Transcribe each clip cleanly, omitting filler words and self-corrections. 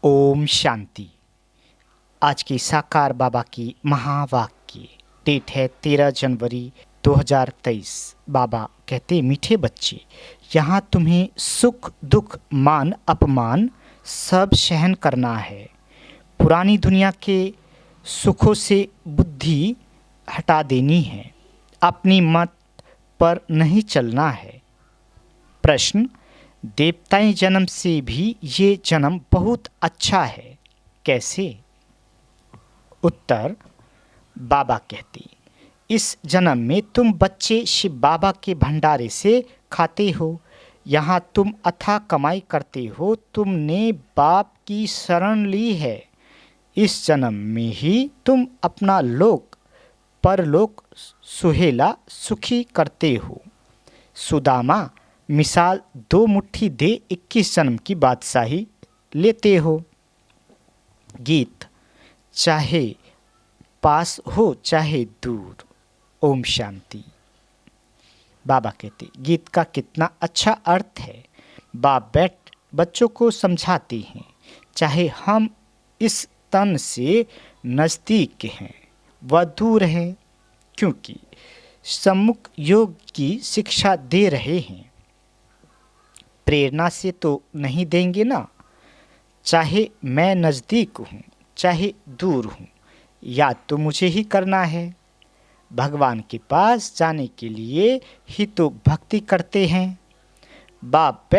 ओम शांति। आज की साकार बाबा की महावाक्य डेट है 13 जनवरी 2023। बाबा कहते, मीठे बच्चे, यहाँ तुम्हें सुख दुख मान अपमान सब सहन करना है। पुरानी दुनिया के सुखों से बुद्धि हटा देनी है, अपनी मत पर नहीं चलना है। प्रश्न, देवताएं जन्म से भी ये जन्म बहुत अच्छा है, कैसे? उत्तर, बाबा कहते, इस जन्म में तुम बच्चे शिव बाबा के भंडारे से खाते हो। यहाँ तुम अथाह कमाई करते हो। तुमने बाप की शरण ली है। इस जन्म में ही तुम अपना लोक परलोक सुहेला सुखी करते हो। सुदामा मिसाल 2 मुट्ठी दे 21 जन्म की बादशाही लेते हो। गीत, चाहे पास हो चाहे दूर। ओम शांति। बाबा कहते, गीत का कितना अच्छा अर्थ है। बाप बच्चों को समझाते हैं, चाहे हम इस तन से नज़दीक हैं व दूर हैं, क्योंकि सम्मुख योग की शिक्षा दे रहे हैं। प्रेरणा से तो नहीं देंगे ना। चाहे मैं नज़दीक हूँ चाहे दूर हूँ, याद तो मुझे ही करना है। भगवान के पास जाने के लिए ही तो भक्ति करते हैं। बाप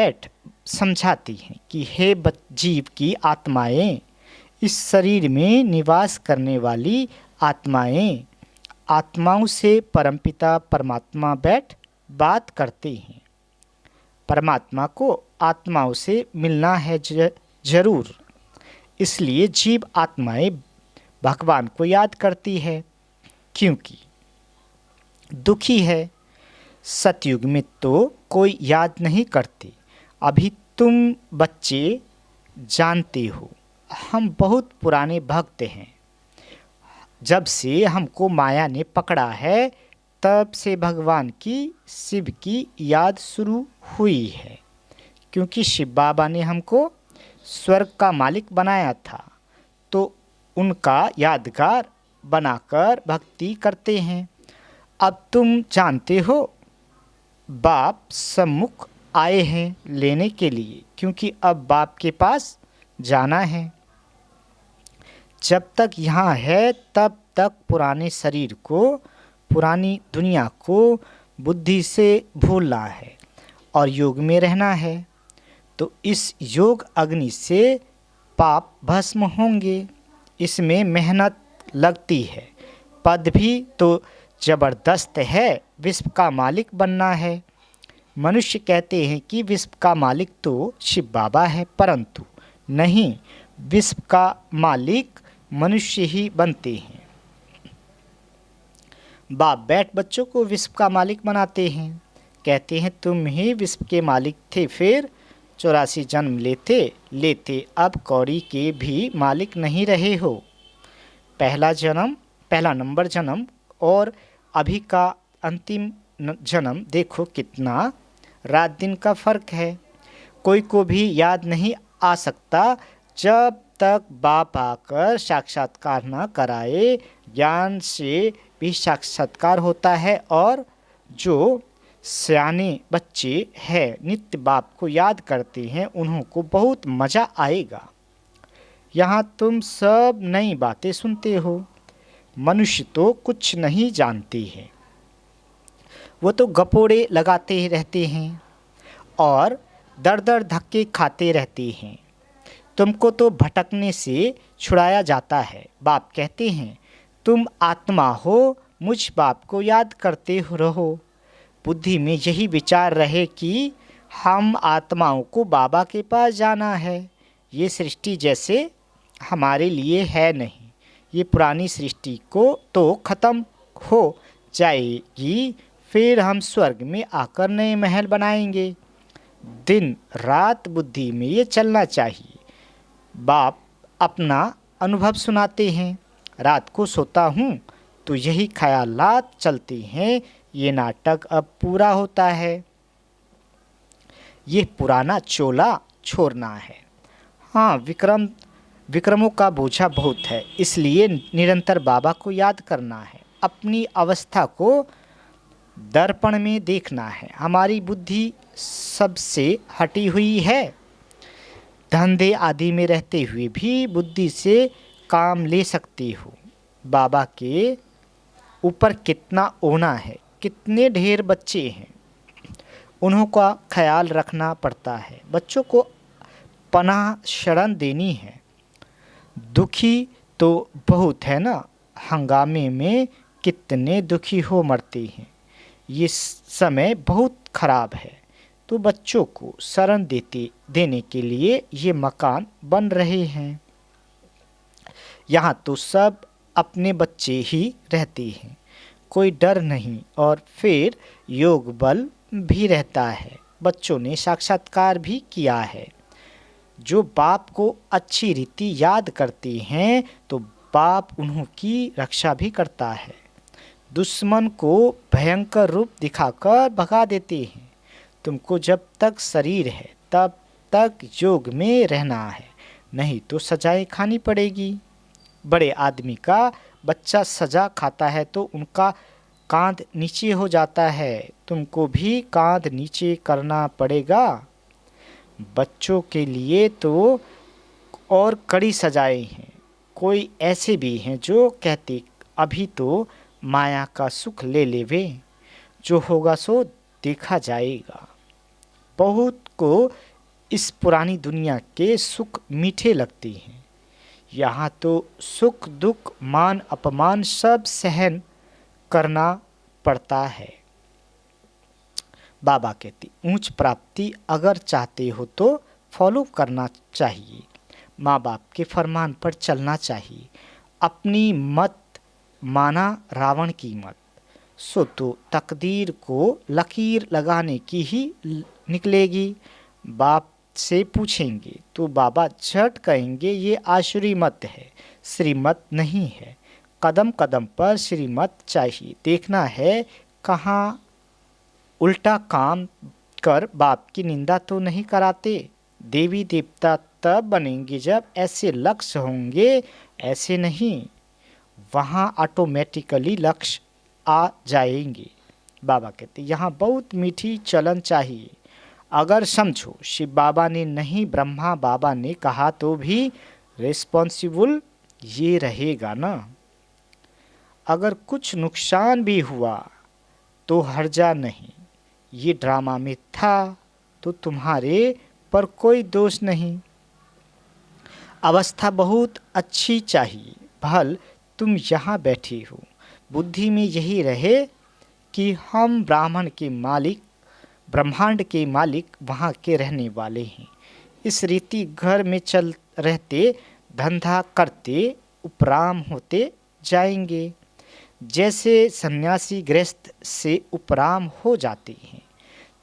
समझाती हैं कि हे जीव की आत्माएं, इस शरीर में निवास करने वाली आत्माएं, आत्माओं से परमपिता परमात्मा बात करते हैं। परमात्मा को आत्माओं से मिलना है जरूर, इसलिए जीव आत्माएं भगवान को याद करती है, क्योंकि दुखी है। सतयुग में तो कोई याद नहीं करते। अभी तुम बच्चे जानते हो, हम बहुत पुराने भक्त हैं। जब से हमको माया ने पकड़ा है, तब से भगवान की शिव की याद शुरू हुई है, क्योंकि शिव बाबा ने हमको स्वर्ग का मालिक बनाया था, तो उनका यादगार बनाकर भक्ति करते हैं। अब तुम जानते हो, बाप सम्मुख आए हैं लेने के लिए, क्योंकि अब बाप के पास जाना है। जब तक यहाँ है तब तक पुराने शरीर को, पुरानी दुनिया को बुद्धि से भूलना है और योग में रहना है। तो इस योग अग्नि से पाप भस्म होंगे। इसमें मेहनत लगती है। पद भी तो ज़बरदस्त है, विश्व का मालिक बनना है। मनुष्य कहते हैं कि विश्व का मालिक तो शिव बाबा है, परंतु नहीं, विश्व का मालिक मनुष्य ही बनते हैं। बाप बच्चों को विश्व का मालिक बनाते हैं, कहते हैं तुम ही विश्व के मालिक थे, फिर 84 जन्म लेते अब कौड़ी के भी मालिक नहीं रहे हो। पहला नंबर जन्म और अभी का अंतिम जन्म देखो, कितना रात दिन का फर्क है। कोई को भी याद नहीं आ सकता जब तक बाप आकर साक्षात्कार न कराए। ज्ञान से भी साक्षात्कार होता है, और जो सियाने बच्चे हैं नित्य बाप को याद करते हैं, उन्हों को बहुत मज़ा आएगा। यहाँ तुम सब नई बातें सुनते हो। मनुष्य तो कुछ नहीं जानते हैं, वो तो गपोड़े लगाते रहते हैं और दर दर धक्के खाते रहते हैं। तुमको तो भटकने से छुड़ाया जाता है। बाप कहते हैं तुम आत्मा हो, मुझ बाप को याद करते रहो। बुद्धि में यही विचार रहे कि हम आत्माओं को बाबा के पास जाना है। ये सृष्टि जैसे हमारे लिए है नहीं। ये पुरानी सृष्टि को तो ख़त्म हो जाएगी, फिर हम स्वर्ग में आकर नए महल बनाएंगे। दिन रात बुद्धि में ये चलना चाहिए। बाप अपना अनुभव सुनाते हैं। रात को सोता हूँ तो यही ख्यालात चलते हैं, ये नाटक अब पूरा होता है। ये पुराना चोला छोड़ना है। हाँ, विक्रम विक्रमों का बोझा बहुत है, इसलिए निरंतर बाबा को याद करना है। अपनी अवस्था को दर्पण में देखना है। हमारी बुद्धि सबसे हटी हुई है। धंधे आदि में रहते हुए भी बुद्धि से काम ले सकते हो। बाबा के ऊपर कितना ओना है, कितने ढेर बच्चे हैं, उन्हों का ख्याल रखना पड़ता है। बच्चों को पनाह शरण देनी है। दुखी तो बहुत है ना, हंगामे में कितने दुखी हो मरते हैं। ये समय बहुत खराब है, तो बच्चों को शरण देने के लिए ये मकान बन रहे हैं। यहाँ तो सब अपने बच्चे ही रहते हैं, कोई डर नहीं, और फिर योग बल भी रहता है। बच्चों ने साक्षात्कार भी किया है। जो बाप को अच्छी रीति याद करते हैं तो बाप उन्हों की रक्षा भी करता है। दुश्मन को भयंकर रूप दिखाकर भगा देते हैं। तुमको जब तक शरीर है तब तक योग में रहना है, नहीं तो सजाएं खानी पड़ेगी। बड़े आदमी का बच्चा सजा खाता है तो उनका कांध नीचे हो जाता है, तुमको भी कांध नीचे करना पड़ेगा। बच्चों के लिए तो और कड़ी सजाएं हैं। कोई ऐसे भी हैं जो कहते अभी तो माया का सुख ले लेवे, जो होगा सो देखा जाएगा। बहुत को इस पुरानी दुनिया के सुख मीठे लगते हैं। यहाँ तो सुख दुख मान अपमान सब सहन करना पड़ता है। बाबा कहते ऊंच प्राप्ति अगर चाहते हो तो फॉलो करना चाहिए, माँ बाप के फरमान पर चलना चाहिए। अपनी मत माना रावण की मत, सो तो तकदीर को लकीर लगाने की ही निकलेगी। बाप से पूछेंगे तो बाबा झट कहेंगे ये आसुरी मत है, श्रीमत नहीं है। कदम कदम पर श्रीमत चाहिए। देखना है कहाँ उल्टा काम कर बाप की निंदा तो नहीं कराते। देवी देवता तब बनेंगे जब ऐसे लक्ष्य होंगे, ऐसे नहीं। वहाँ ऑटोमेटिकली लक्ष्य आ जाएंगे। बाबा कहते यहाँ बहुत मीठी चलन चाहिए। अगर समझो शिव बाबा ने नहीं ब्रह्मा बाबा ने कहा तो भी रिस्पॉन्सिबल ये रहेगा ना। अगर कुछ नुकसान भी हुआ तो हर्जा नहीं, ये ड्रामा में था तो तुम्हारे पर कोई दोष नहीं। अवस्था बहुत अच्छी चाहिए। भल तुम यहाँ बैठे हो, बुद्धि में यही रहे कि हम ब्रह्मांड के मालिक वहाँ के रहने वाले हैं। इस रीति घर में चल रहते, धंधा करते, उपराम होते जाएंगे। जैसे सन्यासी गृहस्थ से उपराम हो जाते हैं,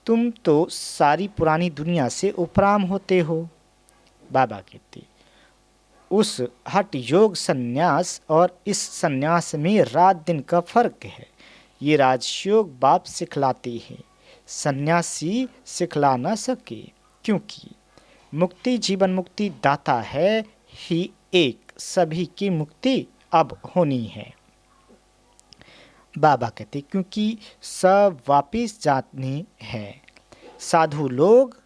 तुम तो सारी पुरानी दुनिया से उपराम होते हो। बाबा कहते उस हठ योग संन्यास और इस संन्यास में रात दिन का फर्क है। ये राजयोग बाप सिखलाते हैं, सन्यासी सिखला न सके, क्योंकि मुक्ति जीवन मुक्ति दाता है ही एक, सभी की मुक्ति अब होनी है। बाबा कहते क्योंकि सब वापिस जाने हैं। साधु लोग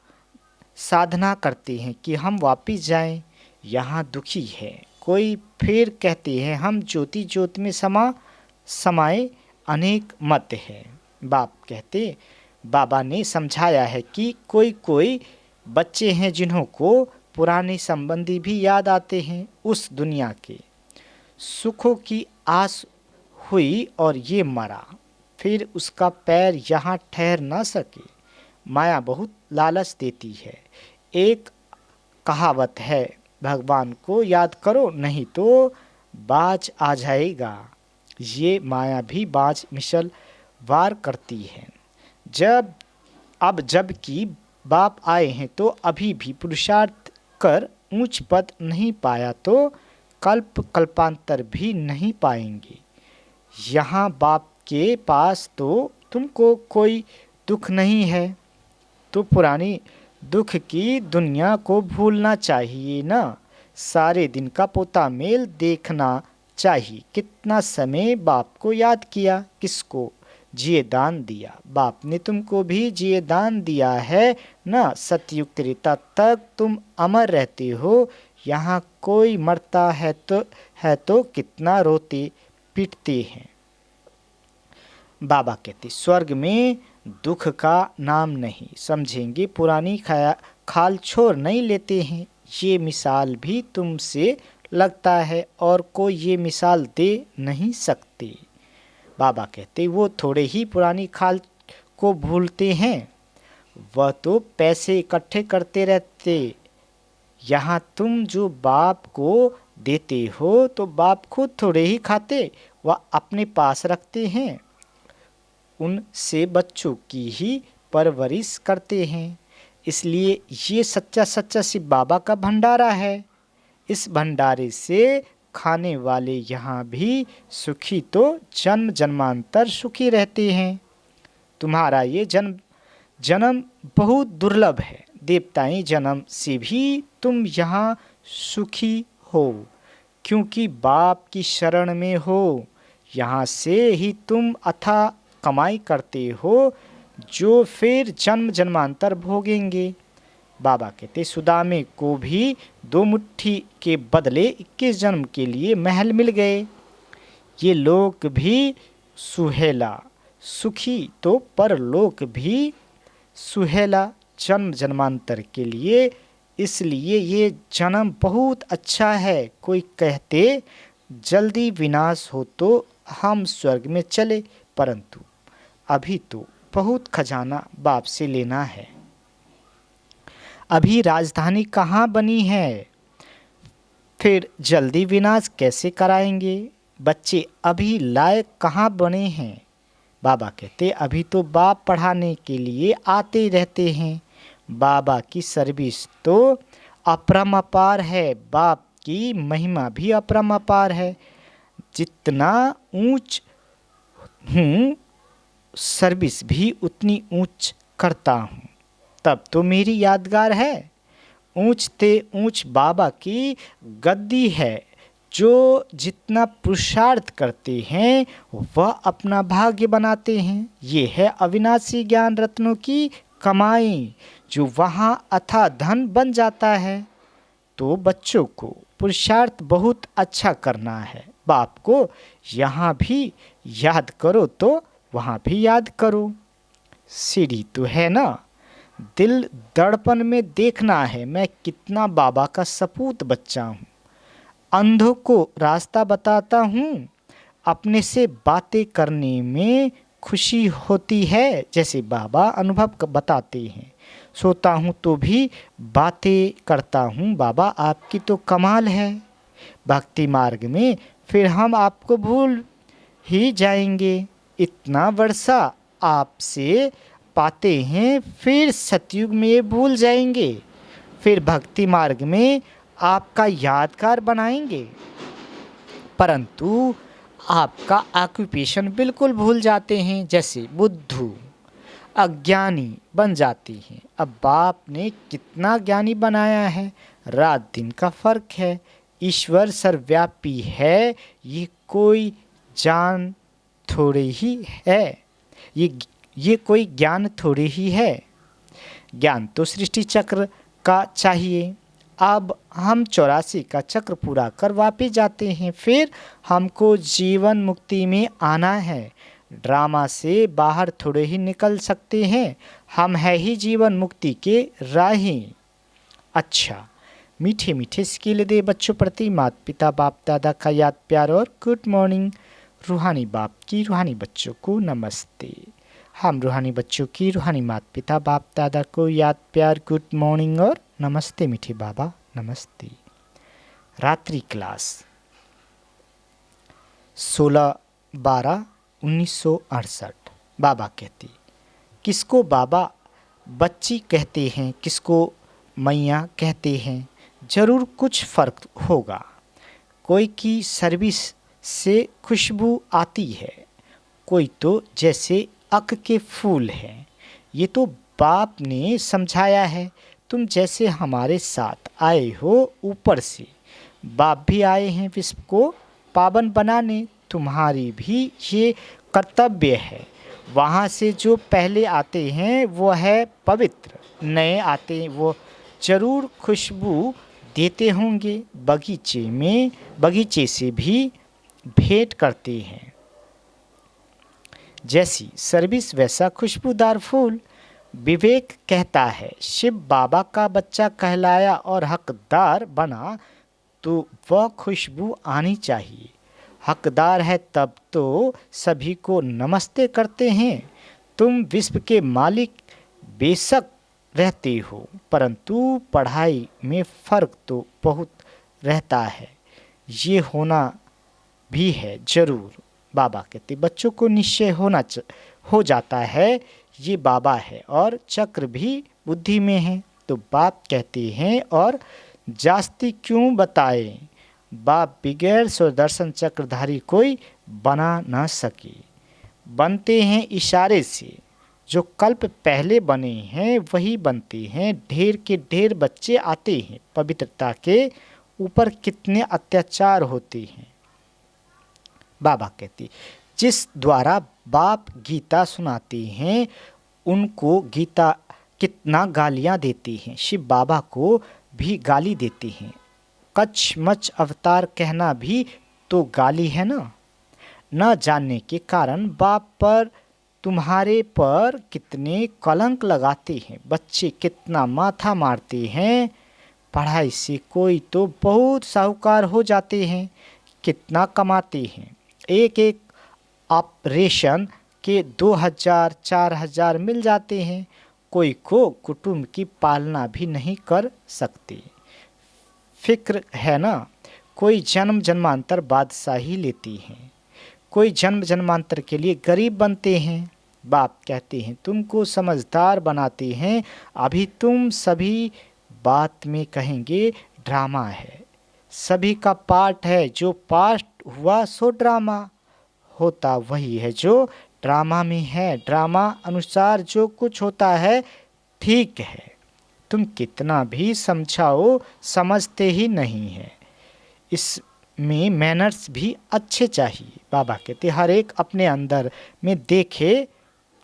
साधना करते हैं कि हम वापिस जाएं, यहाँ दुखी है। कोई फिर कहते हैं हम ज्योति ज्योति में समाए, अनेक मत है। बाप कहते बाबा ने समझाया है कि कोई कोई बच्चे हैं जिन्हों को पुराने संबंधी भी याद आते हैं। उस दुनिया के सुखों की आस हुई और ये मरा, फिर उसका पैर यहाँ ठहर न सके। माया बहुत लालच देती है। एक कहावत है, भगवान को याद करो नहीं तो बाज आ जाएगा। ये माया भी बाज मिसल वार करती है। जब कि बाप आए हैं तो अभी भी पुरुषार्थ कर ऊंच पद नहीं पाया तो कल्पांतर भी नहीं पाएंगे। यहाँ बाप के पास तो तुमको कोई दुख नहीं है, तो पुरानी दुख की दुनिया को भूलना चाहिए ना। सारे दिन का पोता मेल देखना चाहिए। कितना समय बाप को याद किया, किसको? जिये दान दिया। बाप ने तुमको भी जिये दान दिया है ना। सतयुग त्रेता तक तुम अमर रहते हो। यहाँ कोई मरता है तो कितना रोते पीटते हैं। बाबा कहते स्वर्ग में दुख का नाम नहीं, समझेंगे पुरानी खाल छोड़ नहीं लेते हैं। ये मिसाल भी तुमसे लगता है और कोई ये मिसाल दे नहीं सकते। बाबा कहते वो थोड़े ही पुरानी खाल को भूलते हैं, वह तो पैसे इकट्ठे करते रहते। यहाँ तुम जो बाप को देते हो तो बाप खुद थोड़े ही खाते, वह अपने पास रखते हैं। उनसे बच्चों की ही परवरिश करते हैं। इसलिए ये सच्चा सच्चा शिव बाबा का भंडारा है। इस भंडारे से खाने वाले यहाँ भी सुखी तो जन्म जन्मांतर सुखी रहते हैं। तुम्हारा ये जन्म बहुत दुर्लभ है। देवताएं जन्म से भी तुम यहाँ सुखी हो, क्योंकि बाप की शरण में हो। यहाँ से ही तुम अथाह कमाई करते हो, जो फिर जन्म जन्मांतर भोगेंगे। बाबा कहते सुदामे को भी 2 मुट्ठी के बदले 21 जन्म के लिए महल मिल गए। ये लोक भी सुहेला, सुखी तो परलोक भी सुहेला जन्म जन्मांतर के लिए। इसलिए ये जन्म बहुत अच्छा है। कोई कहते जल्दी विनाश हो तो हम स्वर्ग में चले, परंतु अभी तो बहुत खजाना बाप से लेना है। अभी राजधानी कहाँ बनी है, फिर जल्दी विनाश कैसे कराएंगे? बच्चे अभी लायक कहाँ बने हैं? बाबा कहते अभी तो बाप पढ़ाने के लिए आते रहते हैं। बाबा की सर्विस तो अपरंपार है, बाप की महिमा भी अपरंपार है। जितना ऊंच हूँ सर्विस भी उतनी ऊंच करता हूँ, तब तो मेरी यादगार है। ऊंच ते ऊंच बाबा की गद्दी है। जो जितना पुरुषार्थ करते हैं वह अपना भाग्य बनाते हैं। ये है अविनाशी ज्ञान रत्नों की कमाई, जो वहाँ अथाह धन बन जाता है। तो बच्चों को पुरुषार्थ बहुत अच्छा करना है। बाप को यहाँ भी याद करो तो वहाँ भी याद करो। सीढ़ी तो है ना, दिल दर्पण में देखना है मैं कितना बाबा का सपूत बच्चा हूँ। अंधों को रास्ता बताता हूँ। अपने से बातें करने में खुशी होती है, जैसे बाबा अनुभव बताते हैं। सोता हूँ तो भी बातें करता हूँ। बाबा आपकी तो कमाल है। भक्ति मार्ग में फिर हम आपको भूल ही जाएंगे। इतना वर्षा आपसे पाते हैं, फिर सतयुग में ये भूल जाएंगे। फिर भक्ति मार्ग में आपका यादगार बनाएंगे, परंतु आपका ऑक्यूपेशन बिल्कुल भूल जाते हैं। जैसे बुद्धू अज्ञानी बन जाते हैं। अब बाप ने कितना ज्ञानी बनाया है, रात दिन का फर्क है। ईश्वर सर्वव्यापी है, ये कोई जान थोड़े ही है। ये कोई ज्ञान थोड़े ही है। ज्ञान तो सृष्टि चक्र का चाहिए। अब हम 84 का चक्र पूरा कर वापस जाते हैं। फिर हमको जीवन मुक्ति में आना है। ड्रामा से बाहर थोड़े ही निकल सकते हैं। हम है ही जीवन मुक्ति के राही। अच्छा, मीठे मीठे स्किल दे बच्चों प्रति माता पिता बाप दादा का याद प्यार और गुड मॉर्निंग। रूहानी बाप की रूहानी बच्चों को नमस्ते। हम रूहानी बच्चों की रूहानी माता पिता बाप दादा को याद प्यार गुड मॉर्निंग और नमस्ते मीठे बाबा नमस्ते। रात्रि क्लास 16/12/1968। बाबा कहते किसको बाबा बच्ची कहते हैं, किसको मैया कहते हैं, ज़रूर कुछ फ़र्क होगा। कोई की सर्विस से खुशबू आती है, कोई तो जैसे अक के फूल हैं। ये तो बाप ने समझाया है, तुम जैसे हमारे साथ आए हो ऊपर से, बाप भी आए हैं विश्व को पावन बनाने। तुम्हारी भी ये कर्तव्य है। वहाँ से जो पहले आते हैं वो है पवित्र, नए आते हैं वो जरूर खुशबू देते होंगे। बगीचे से भी भेंट करते हैं। जैसी सर्विस वैसा खुशबूदार फूल। विवेक कहता है शिव बाबा का बच्चा कहलाया और हकदार बना तो वह खुशबू आनी चाहिए। हकदार है तब तो सभी को नमस्ते करते हैं। तुम विश्व के मालिक बेशक रहते हो, परंतु पढ़ाई में फ़र्क तो बहुत रहता है। ये होना भी है जरूर। बाबा कहते बच्चों को निश्चय हो जाता है ये बाबा है और चक्र भी बुद्धि में है। तो बाप कहते हैं और जास्ती क्यों बताए, बाप बगैर सुदर्शन चक्रधारी कोई बना ना सके। बनते हैं इशारे से, जो कल्प पहले बने हैं वही बनते हैं। ढेर के ढेर बच्चे आते हैं। पवित्रता के ऊपर कितने अत्याचार होते हैं। बाबा कहते जिस द्वारा बाप गीता सुनाते हैं उनको गीता कितना गालियां देती हैं। शिव बाबा को भी गाली देती हैं। कचमच अवतार कहना भी तो गाली है ना। न जानने के कारण बाप पर तुम्हारे पर कितने कलंक लगाते हैं। बच्चे कितना माथा मारते हैं। पढ़ाई से कोई तो बहुत साहूकार हो जाते हैं। कितना कमाते हैं। एक एक ऑपरेशन के 2000-4000 मिल जाते हैं। कोई को कुटुंब की पालना भी नहीं कर सकते। फिक्र है ना। कोई जन्म जन्मांतर बादशाही लेती हैं। कोई जन्म जन्मांतर के लिए गरीब बनते हैं। बाप कहते हैं तुमको समझदार बनाते हैं। अभी तुम सभी बात में कहेंगे ड्रामा है। सभी का पार्ट है। जो पास्ट हुआ सो ड्रामा होता वही है जो ड्रामा में है। ड्रामा अनुसार जो कुछ होता है ठीक है। तुम कितना भी समझाओ समझते ही नहीं है। इसमें मैनर्स भी अच्छे चाहिए। बाबा कहते हर एक अपने अंदर में देखे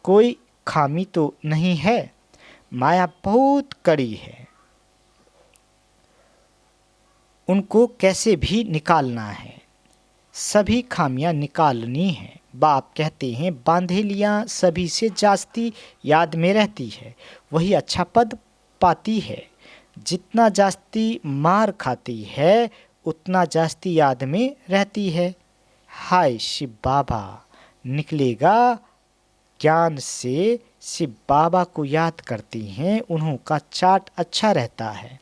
कोई खामी तो नहीं है। माया बहुत कड़ी है, उनको कैसे भी निकालना है। सभी खामियां निकालनी है। बाप कहते हैं बांधेलियाँ सभी से जास्ती याद में रहती है वही अच्छा पद पाती है। जितना जास्ती मार खाती है उतना जास्ती याद में रहती है। हाय शिव बाबा निकलेगा ज्ञान से। शिव बाबा को याद करती हैं उन्हों का चाट अच्छा रहता है।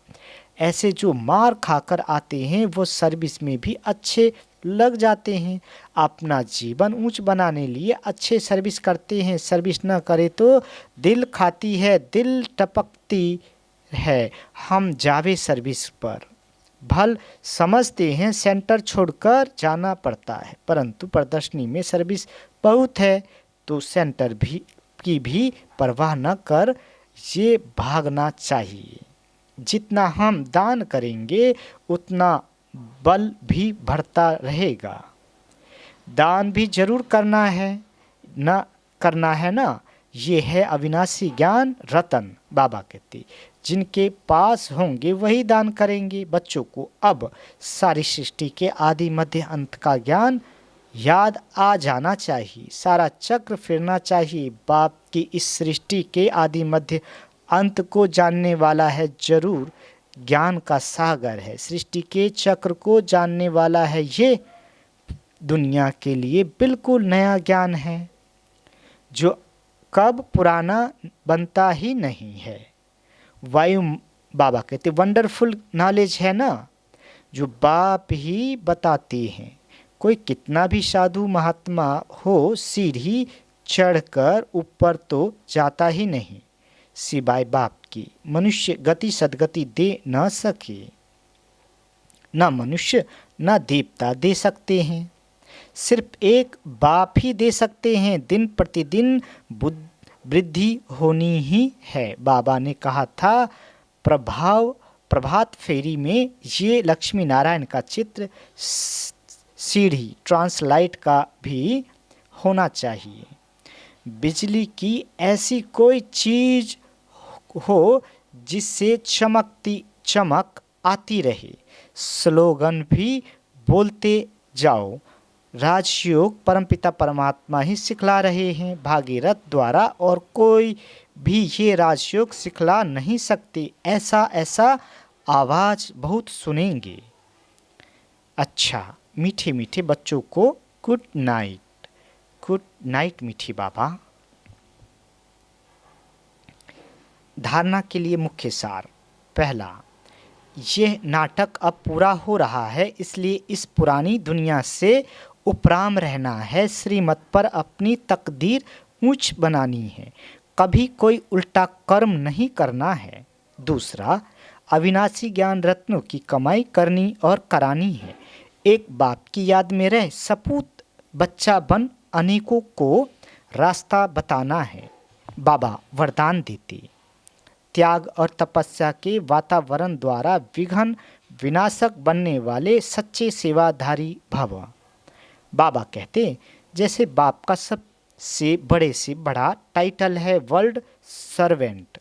ऐसे जो मार खाकर आते हैं वो सर्विस में भी अच्छे लग जाते हैं। अपना जीवन ऊंच बनाने लिए अच्छे सर्विस करते हैं। सर्विस न करे तो दिल खाती है, दिल टपकती है। हम जावे सर्विस पर भल समझते हैं सेंटर छोड़कर जाना पड़ता है, परंतु प्रदर्शनी में सर्विस बहुत है तो सेंटर की भी परवाह न कर ये भागना चाहिए। जितना हम दान करेंगे उतना बल भी बढ़ता रहेगा। दान भी जरूर करना है ना। ये है अविनाशी ज्ञान रतन। बाबा कहते जिनके पास होंगे वही दान करेंगे। बच्चों को अब सारी सृष्टि के आदि मध्य अंत का ज्ञान याद आ जाना चाहिए। सारा चक्र फिरना चाहिए। बाप की इस सृष्टि के आदि मध्य अंत को जानने वाला है जरूर। ज्ञान का सागर है। सृष्टि के चक्र को जानने वाला है। ये दुनिया के लिए बिल्कुल नया ज्ञान है जो कब पुराना बनता ही नहीं है। वायु बाबा कहते वंडरफुल नॉलेज है ना जो बाप ही बताते हैं। कोई कितना भी साधु महात्मा हो सीढ़ी चढ़कर ऊपर तो जाता ही नहीं सिवाय बाप की। मनुष्य गति सदगति दे न सके। न मनुष्य न देवता दे सकते हैं। सिर्फ एक बाप ही दे सकते हैं। दिन प्रतिदिन वृद्धि होनी ही है। बाबा ने कहा था प्रभात फेरी में ये लक्ष्मी नारायण का चित्र सीढ़ी ट्रांसलाइट का भी होना चाहिए। बिजली की ऐसी कोई चीज हो जिससे चमकती चमक आती रहे। स्लोगन भी बोलते जाओ। राजयोग परमपिता परमात्मा ही सिखला रहे हैं भागीरथ द्वारा, और कोई भी ये राजयोग सिखला नहीं सकते। ऐसा ऐसा आवाज़ बहुत सुनेंगे। अच्छा, मीठे मीठे बच्चों को गुड नाइट। गुड नाइट मीठी बाबा। धारणा के लिए मुख्य सार। पहला, यह नाटक अब पूरा हो रहा है, इसलिए इस पुरानी दुनिया से उपराम रहना है। श्रीमत पर अपनी तकदीर ऊंच बनानी है, कभी कोई उल्टा कर्म नहीं करना है। दूसरा, अविनाशी ज्ञान रत्नों की कमाई करनी और करानी है। एक बाप की याद में रह सपूत बच्चा बन अनेकों को रास्ता बताना है। बाबा वरदान देते, त्याग और तपस्या के वातावरण द्वारा विघ्न विनाशक बनने वाले सच्चे सेवाधारी भव। बाबा कहते, जैसे बाप का सबसे बड़े से बड़ा टाइटल है वर्ल्ड सर्वेंट,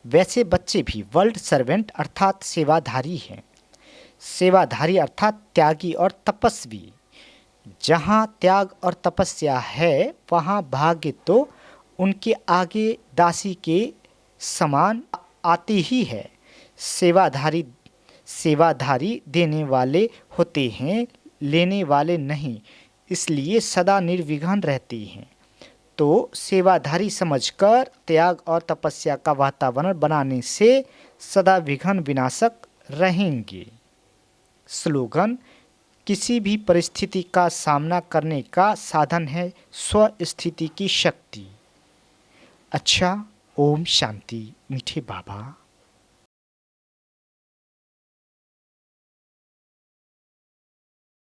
वैसे बच्चे भी वर्ल्ड सर्वेंट अर्थात सेवाधारी हैं। सेवाधारी अर्थात त्यागी और तपस्वी। जहाँ त्याग और तपस्या है वहाँ भाग्य तो उनके आगे दासी के समान आती ही है। सेवाधारी देने वाले होते हैं, लेने वाले नहीं, इसलिए सदा निर्विघ्न रहते हैं। तो सेवाधारी समझकर त्याग और तपस्या का वातावरण बनाने से सदा विघ्न विनाशक रहेंगे। स्लोगन, किसी भी परिस्थिति का सामना करने का साधन है स्वस्थिति की शक्ति। अच्छा, ओम शांति मीठे बाबा।